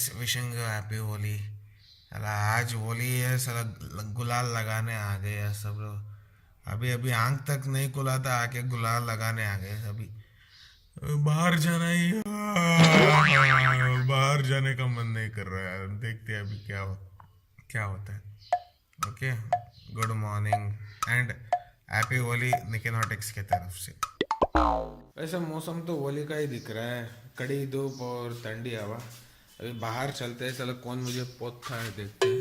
Guys, wishing you happy Holi. साला आज होली है, साला गुलाल लगाने आ गए यार सब लोग। अभी अभी आंख तक नहीं खुला था, आके गुलाल लगाने आ गए अभी। बाहर जाना ही बाहर जाने का मन नहीं कर रहा है। देखते हैं अभी क्या होता है। Okay, good morning and happy Holi निकिनॉटिक्स की तरफ से। वैसे मौसम तो होली का ही दिख रहा है, कड़ी धूप और ठंडी हवा। अभी बाहर चलते हैं, चलो कौन मुझे पोता है देखते हैं।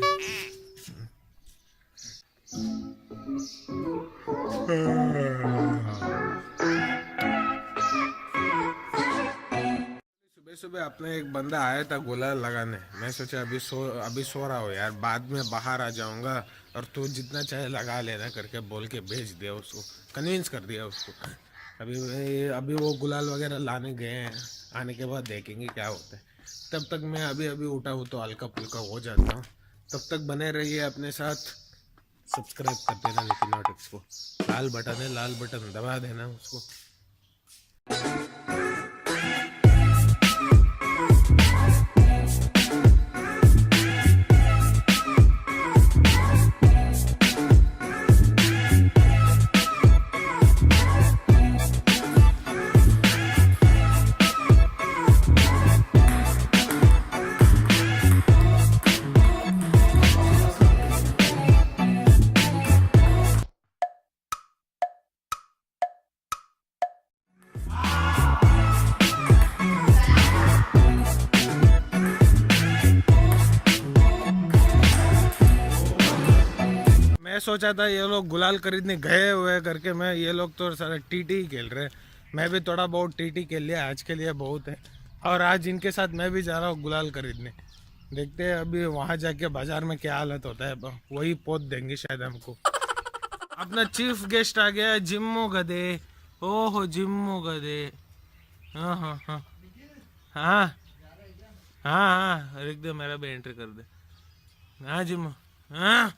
सुबह सुबह अपने एक बंदा आया था गुलाल लगाने। मैं सोचा अभी सो रहा हो यार, बाद में बाहर आ जाऊंगा और तू जितना चाहे लगा लेना करके बोल के भेज दिया उसको, कन्विंस कर दिया उसको। अभी वो गुलाल वगैरह लाने गए हैं, आने के बाद देखेंगे क्या होता है। तब तक मैं अभी अभी उठा हूँ तो हल्का फुल्का हो जाता हूँ। तब तक बने रहिए अपने साथ, सब्सक्राइब कर देना निकिनॉटिक्स को। लाल बटन है, लाल बटन दबा देना उसको। मैं सोचा था ये लोग गुलाल खरीदने गए हुए करके, मैं ये लोग तो सारा टीटी ही खेल रहे। मैं भी थोड़ा बहुत टीटी खेल लिया, आज के लिए बहुत है। और आज इनके साथ मैं भी जा रहा हूँ गुलाल खरीदने। देखते हैं अभी वहाँ जाके बाजार में क्या हालत होता है, वही पोत देंगे शायद हमको। अपना चीफ गेस्ट आ गया, जिम्मो गधे। ओहो जिम्मो गधे। हाँ हाँ हाँ हाँ हाँ हाँ, लिख दे, मेरा भी एंट्री कर दे। हाँ जिम्मो, हाँ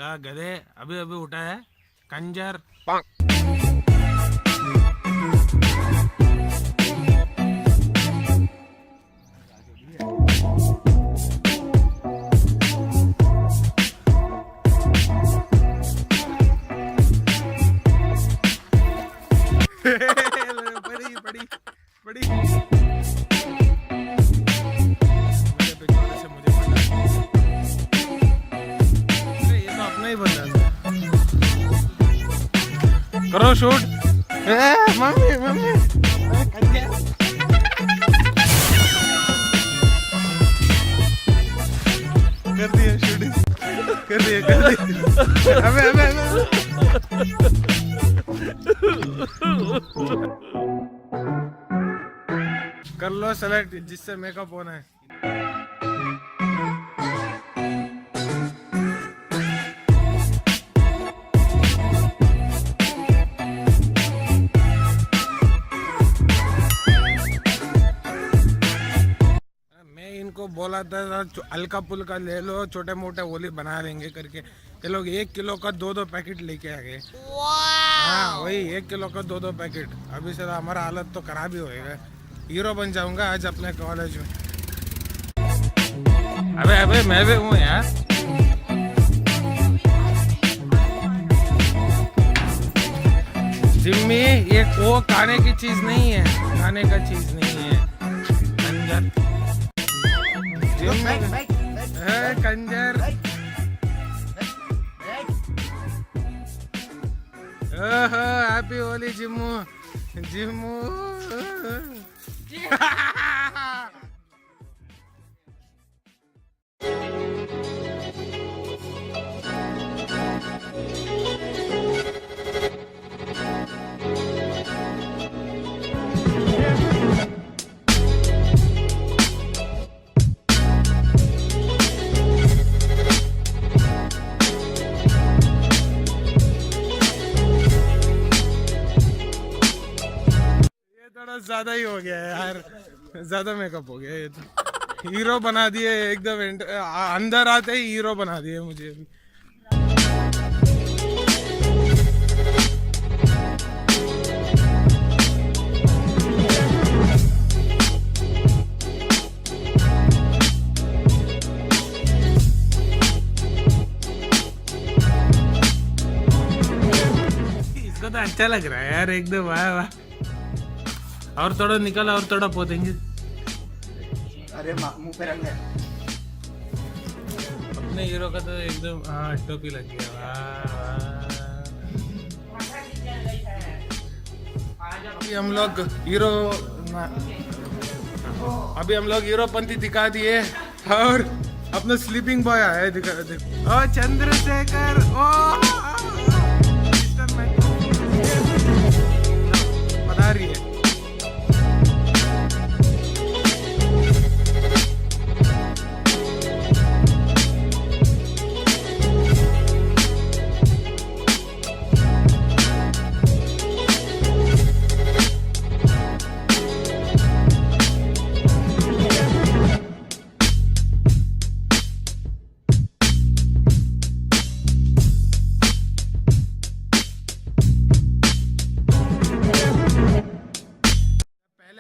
गधे, अभी अभी उठा है कंजर। बड़ी बड़ी बड़ी मेरे पिछवाड़े से मुझे पता करो शूट। मम्मी मम्मी कर दिया शूटिंग, कर दिया। अबे अबे कर लो सेलेक्ट जिससे मेकअप होना है। इनको बोला था हल्का पुल्का ले लो, छोटे मोटे होली बना लेंगे करके। ये लोग 1 किलो का 2 पैकेट लेके आ गए। हाँ वही 1 किलो का 2 पैकेट। अभी से हमारा हालत तो खराब ही होएगा। हीरो बन जाऊंगा आज अपने कॉलेज में। अबे अबे मैं भी हूँ यार। जिम्मी ये वो खाने की चीज नहीं है, खाने का चीज नहीं है कंजर। कंजर हैप्पी होली जिम्मू जिम्मू। थोड़ा ज्यादा ही हो गया है यार, ज्यादा मेकअप हो गया ये तो। हीरो बना दिए एकदम, अंदर आते ही हीरो बना दिए मुझे भी। तो अच्छा लग रहा है यार एकदम, वाह वाह। और थोड़ा निकला और थोड़ा पोतेंगे। अरे मुंह पे रंग है। अपने हीरो का तो एकदम हाँ टोपी लग गया, वाह वाह। अभी हम लोग हीरोपंती दिखा दिए और अपना स्लीपिंग बॉय आया दिखा। ओ चंद्रशेखर, ओ बता रही है।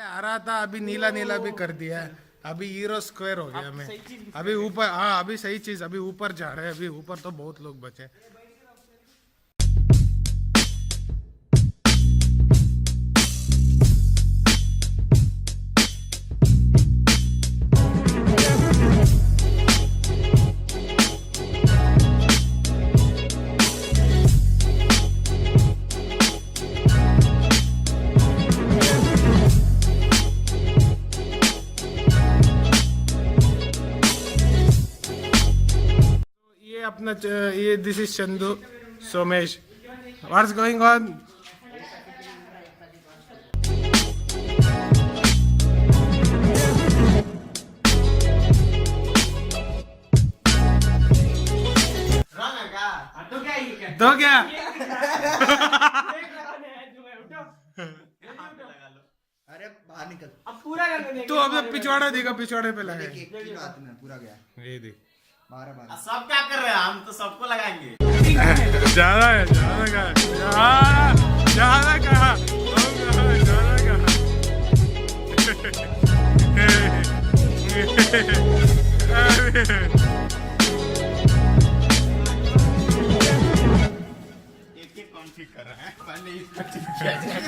आ रहा था, अभी नीला नीला भी कर दिया है, अभी हीरो स्क्वायर हो गया। मैं अभी ऊपर, हाँ अभी सही चीज, अभी ऊपर जा रहे हैं। अभी ऊपर तो बहुत लोग बचे। अपना ये this is Chandu Somesh, what's going on. तो क्या अरे बाहर निकल अब पूरा करने तू अभी पिछवाड़ा देगा, पिछवाड़े पे लगा बात में पूरा गया। ये देख सब क्या कर रहे हैं, हम तो सबको लगाएंगे। ज्यादा है, ज्यादा कहा, ज्यादा कहा, ज्यादा कहा। एक कौन ठीक कर रहा है, पहले इसको ठीक किया जाए।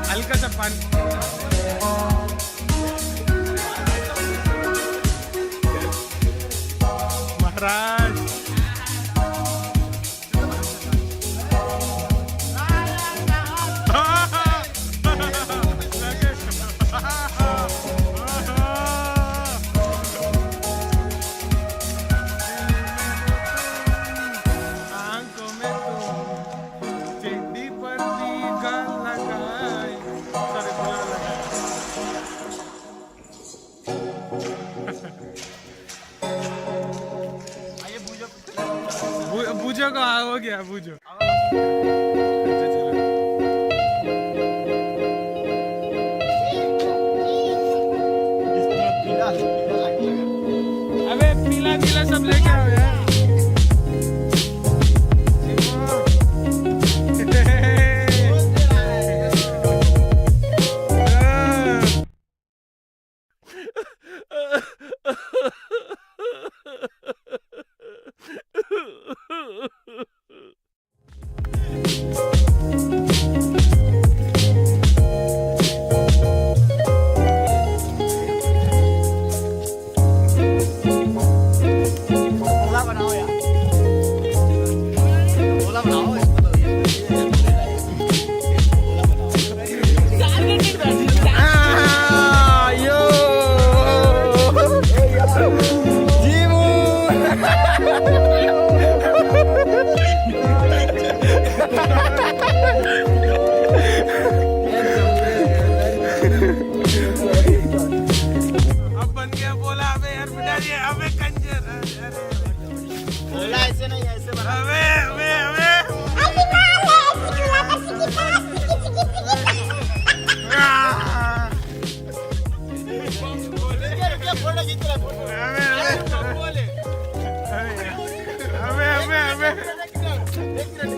हल्का सा पानी। महाराज पूजो को हो गया पूजो। अच्छा, चलो। अबे पीला पीला सब लेके आओ यार। ओला बनाओ यार, ओला बनाओ इसको तो ये अब बन गया बोला। अबे यार बिठा दिए। अबे कंजर। ओला ऐसे नहीं, ऐसे बना। अबे अबे अबे फोटो खींच रहा है, फोटो। अबे अबे अबे अबे देख रहे,